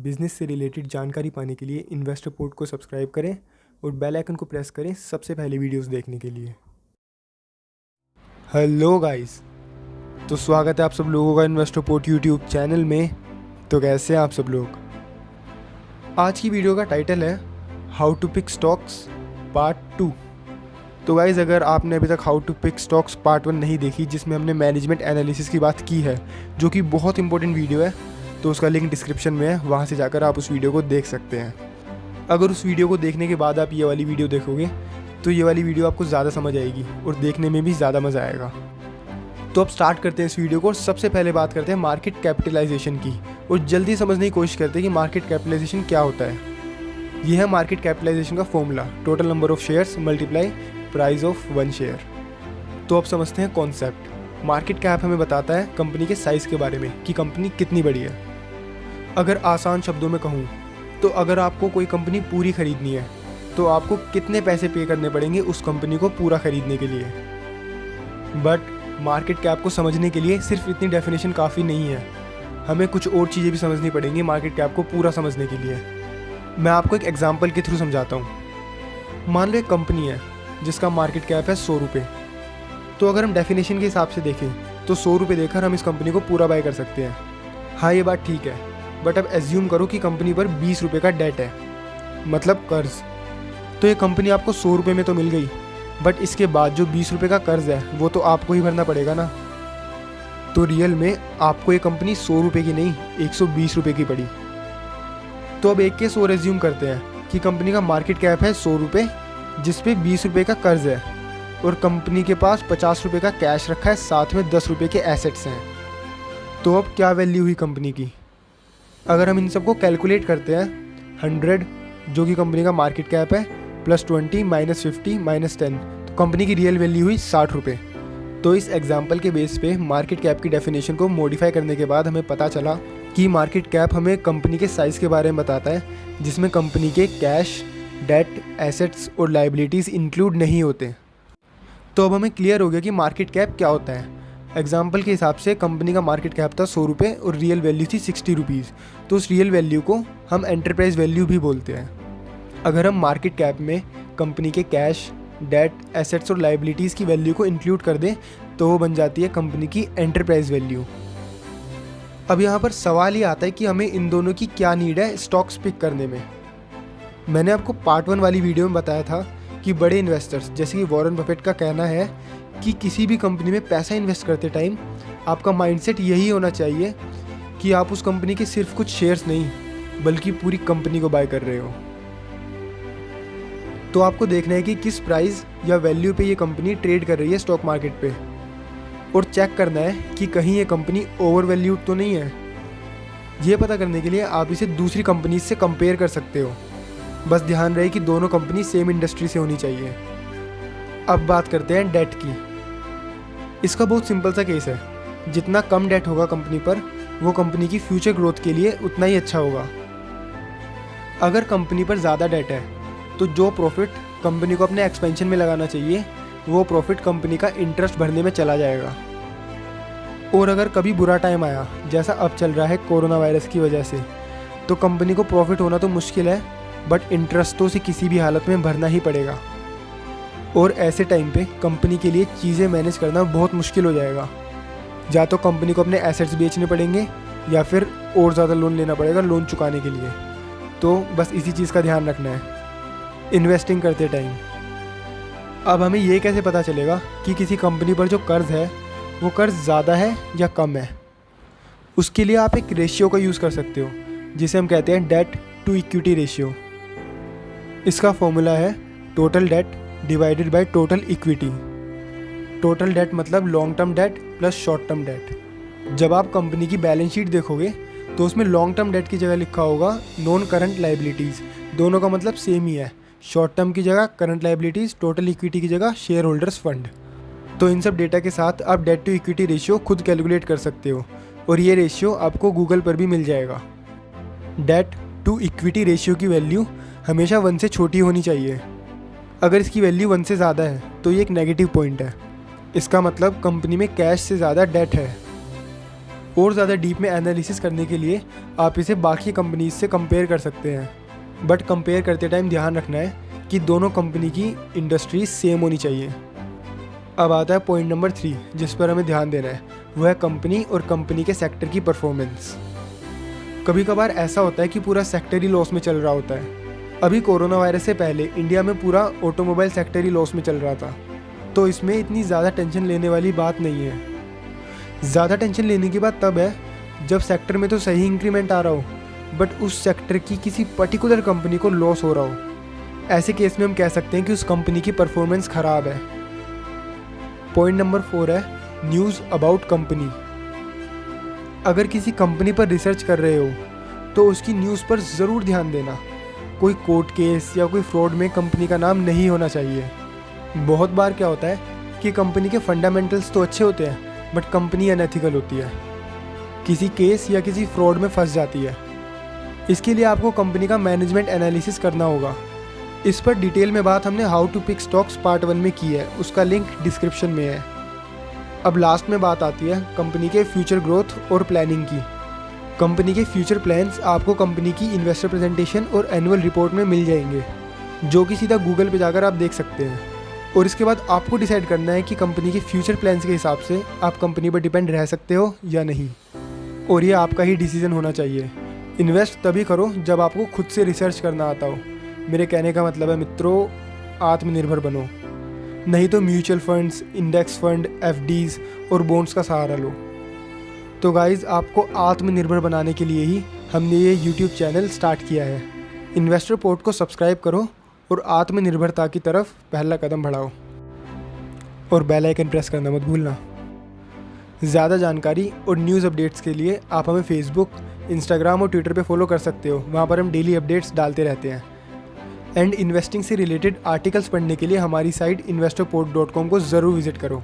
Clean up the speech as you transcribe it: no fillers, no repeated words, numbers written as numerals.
Business से related जानकारी पाने के लिए इन्वेस्टर पोर्ट को सब्सक्राइब करें और बेल आइकन को प्रेस करें सबसे पहले वीडियोस देखने के लिए। हेलो गाइस, तो स्वागत है आप सब लोगों का इन्वेस्टर पोर्ट यूट्यूब चैनल में। तो कैसे हैं आप सब लोग? आज की वीडियो का टाइटल है how to pick stocks part 2। तो गाइस, अगर आपने अभी तक how to pick stocks part 1 नहीं देखी, जिसमें हमने मैनेजमेंट एनालिसिस की बात की है, जो कि बहुत इंपॉर्टेंट वीडियो है, तो उसका लिंक डिस्क्रिप्शन में है, वहाँ से जाकर आप उस वीडियो को देख सकते हैं। अगर उस वीडियो को देखने के बाद आप ये वाली वीडियो देखोगे तो ये वाली वीडियो आपको ज़्यादा समझ आएगी और देखने में भी ज़्यादा मज़ा आएगा। तो अब स्टार्ट करते हैं इस वीडियो को और सबसे पहले बात करते हैं मार्केट कैपिटलाइजेशन की और जल्दी समझने की कोशिश करते हैं कि मार्केट कैपिटलाइजेशन क्या होता है। यह है मार्केट कैपिटलाइजेशन का formula, total number of shares multiply price of 1 share. तो अब समझते हैं कॉन्सेप्ट। मार्केट कैप हमें बताता है कंपनी के साइज़ के बारे में कि कंपनी कितनी बड़ी है। अगर आसान शब्दों में कहूँ तो अगर आपको कोई कंपनी पूरी खरीदनी है तो आपको कितने पैसे पे करने पड़ेंगे उस कंपनी को पूरा खरीदने के लिए। बट मार्केट कैप को समझने के लिए सिर्फ इतनी डेफिनेशन काफ़ी नहीं है, हमें कुछ और चीज़ें भी समझनी पड़ेंगी मार्केट कैप को पूरा समझने के लिए। मैं आपको एक एग्जांपल के थ्रू समझाता हूँ। मान लो एक कंपनी है जिसका मार्केट कैप है 100 रुपये। तो अगर हम डेफिनेशन के हिसाब से देखें तो 100 रुपये देकर हम इस कंपनी को पूरा बाय कर सकते हैं। हाँ, ये बात ठीक है, बट अब एज्यूम करो कि कंपनी पर 20 रुपये का डेट है, मतलब कर्ज। तो ये कंपनी आपको 100 रुपये में तो मिल गई, बट इसके बाद जो 20 रुपये का कर्ज है वो तो आपको ही भरना पड़ेगा ना। तो रियल में आपको ये कंपनी 100 रुपये की नहीं 120 रुपये की पड़ी। तो अब एक केस और एज्यूम करते हैं कि कंपनी का मार्केट कैप है 100 रुपये, जिस पे 20 रुपये का कर्ज है और कंपनी के पास 50 रुपये का कैश रखा है, साथ में 10 रुपये के एसेट्स हैं। तो अब क्या वैल्यू हुई कंपनी की? अगर हम इन सबको कैलकुलेट करते हैं, 100 जो कि कंपनी का मार्केट कैप है प्लस 20 माइनस 50 माइनस 10, तो कंपनी की रियल वैल्यू हुई 60 रुपये। तो इस एग्जाम्पल के बेस पे मार्केट कैप की डेफिनेशन को मॉडिफाई करने के बाद हमें पता चला कि मार्केट कैप हमें कंपनी के साइज़ के बारे में बताता है, जिसमें कंपनी के कैश, डेट, एसेट्स और लाइबिलिटीज़ इंक्लूड नहीं होते। तो अब हमें क्लियर हो गया कि मार्केट कैप क्या होता है। एग्जाम्पल के हिसाब से कंपनी का मार्केट कैप था 100 रुपये और रियल वैल्यू थी 60 रुपीज़। तो उस रियल वैल्यू को हम एंटरप्राइज वैल्यू भी बोलते हैं। अगर हम मार्केट कैप में कंपनी के कैश, डेट, एसेट्स और लाइबिलिटीज़ की वैल्यू को इंक्लूड कर दें तो वो बन जाती है कंपनी की एंटरप्राइज वैल्यू। अब यहाँ पर सवाल ये आता है कि हमें इन दोनों की क्या नीड है स्टॉक्स पिक करने में। मैंने आपको पार्ट 1 वाली वीडियो में बताया था कि बड़े इन्वेस्टर्स जैसे कि वॉरेन बफेट का कहना है कि किसी भी कंपनी में पैसा इन्वेस्ट करते टाइम आपका माइंडसेट यही होना चाहिए कि आप उस कंपनी के सिर्फ कुछ शेयर्स नहीं बल्कि पूरी कंपनी को बाय कर रहे हो। तो आपको देखना है कि किस प्राइस या वैल्यू पे ये कंपनी ट्रेड कर रही है स्टॉक मार्केट पे, और चेक करना है कि कहीं ये कंपनी ओवर वैल्यूड तो नहीं है। ये पता करने के लिए आप इसे दूसरी कंपनीज से कंपेयर कर सकते हो, बस ध्यान रहे कि दोनों कंपनी सेम इंडस्ट्री से होनी चाहिए। अब बात करते हैं डेट की। इसका बहुत सिंपल सा केस है, जितना कम डेट होगा कंपनी पर वो कंपनी की फ्यूचर ग्रोथ के लिए उतना ही अच्छा होगा। अगर कंपनी पर ज़्यादा डेट है तो जो प्रॉफिट कंपनी को अपने एक्सपेंशन में लगाना चाहिए वो प्रॉफिट कंपनी का इंटरेस्ट भरने में चला जाएगा। और अगर कभी बुरा टाइम आया, जैसा अब चल रहा है कोरोना वायरस की वजह से, तो कंपनी को प्रॉफिट होना तो मुश्किल है, बट इंटरेस्ट तो उसे किसी भी हालत में भरना ही पड़ेगा। और ऐसे टाइम पे कंपनी के लिए चीज़ें मैनेज करना बहुत मुश्किल हो जाएगा। या तो कंपनी को अपने एसेट्स बेचने पड़ेंगे या फिर और ज़्यादा लोन लेना पड़ेगा लोन चुकाने के लिए। तो बस इसी चीज़ का ध्यान रखना है इन्वेस्टिंग करते टाइम। अब हमें ये कैसे पता चलेगा कि किसी कंपनी पर जो कर्ज है वो कर्ज ज़्यादा है या कम है? उसके लिए आप एक रेशियो का यूज़ कर सकते हो, जिसे हम कहते हैं डेट टू इक्विटी रेशियो। इसका फॉर्मूला है total debt divided by total equity. Total debt मतलब long term debt plus short term debt. जब आप कंपनी की बैलेंस शीट देखोगे तो उसमें लॉन्ग टर्म डेट की जगह लिखा होगा नॉन करंट लाइबिलिटीज़। दोनों का मतलब सेम ही है, शॉर्ट टर्म की जगह करंट लाइबिलिटीज़, टोटल इक्विटी की जगह शेयर होल्डर्स फंड। तो इन सब डेटा के साथ आप डेट टू इक्विटी रेशियो खुद कैलकुलेट कर सकते हो और ये रेशियो आपको गूगल पर भी मिल जाएगा। डेट टू इक्विटी रेशियो की वैल्यू हमेशा 1 से छोटी होनी चाहिए। अगर इसकी वैल्यू 1 से ज़्यादा है तो ये एक नेगेटिव पॉइंट है। इसका मतलब कंपनी में कैश से ज़्यादा डेट है। और ज़्यादा डीप में एनालिसिस करने के लिए आप इसे बाकी कंपनीज से कंपेयर कर सकते हैं, बट कंपेयर करते टाइम ध्यान रखना है कि दोनों कंपनी की इंडस्ट्री सेम होनी चाहिए। अब आता है पॉइंट नंबर 3 जिस पर हमें ध्यान देना है, वो है कंपनी और कंपनी के सेक्टर की परफॉर्मेंस। कभी कभार ऐसा होता है कि पूरा सेक्टर ही लॉस में चल रहा होता है। अभी कोरोना वायरस से पहले इंडिया में पूरा ऑटोमोबाइल सेक्टर ही लॉस में चल रहा था, तो इसमें इतनी ज़्यादा टेंशन लेने वाली बात नहीं है। ज़्यादा टेंशन लेने की बात तब है जब सेक्टर में तो सही इंक्रीमेंट आ रहा हो, बट उस सेक्टर की किसी पर्टिकुलर कंपनी को लॉस हो रहा हो। ऐसे केस में हम कह सकते हैं कि उस कंपनी की परफॉर्मेंस ख़राब है। पॉइंट नंबर 4 है न्यूज़ अबाउट कंपनी। अगर किसी कंपनी पर रिसर्च कर रहे हो तो उसकी न्यूज़ पर ज़रूर ध्यान देना। कोई कोर्ट केस या कोई फ्रॉड में कंपनी का नाम नहीं होना चाहिए। बहुत बार क्या होता है कि कंपनी के फंडामेंटल्स तो अच्छे होते हैं बट कंपनी अनएथिकल होती है, किसी केस या किसी फ्रॉड में फंस जाती है। इसके लिए आपको कंपनी का मैनेजमेंट एनालिसिस करना होगा। इस पर डिटेल में बात हमने how to pick stocks part 1 में की है, उसका लिंक डिस्क्रिप्शन में है। अब लास्ट में बात आती है कंपनी के फ्यूचर ग्रोथ और प्लानिंग की। कंपनी के फ्यूचर प्लान्स आपको कंपनी की इन्वेस्टर प्रेजेंटेशन और एनुअल रिपोर्ट में मिल जाएंगे, जो कि सीधा गूगल पे जाकर आप देख सकते हैं। और इसके बाद आपको डिसाइड करना है कि कंपनी के फ्यूचर प्लान्स के हिसाब से आप कंपनी पर डिपेंड रह सकते हो या नहीं, और ये आपका ही डिसीजन होना चाहिए। इन्वेस्ट तभी करो जब आपको खुद से रिसर्च करना आता हो। मेरे कहने का मतलब है मित्रों, आत्मनिर्भर बनो, नहीं तो mutual funds, index fund, FDs और बॉन्ड्स का सहारा लो। तो गाइज़, आपको आत्मनिर्भर बनाने के लिए ही हमने ये यूट्यूब चैनल स्टार्ट किया है। इन्वेस्टर पोर्ट को सब्सक्राइब करो और आत्मनिर्भरता की तरफ पहला कदम बढ़ाओ, और बेल आइकन प्रेस करना मत भूलना। ज़्यादा जानकारी और न्यूज़ अपडेट्स के लिए आप हमें फेसबुक, इंस्टाग्राम और ट्विटर पे फॉलो कर सकते हो। वहाँ पर हम डेली अपडेट्स डालते रहते हैं। एंड इन्वेस्टिंग से रिलेटेड आर्टिकल्स पढ़ने के लिए हमारी साइट investorport.com को ज़रूर विजिट करो।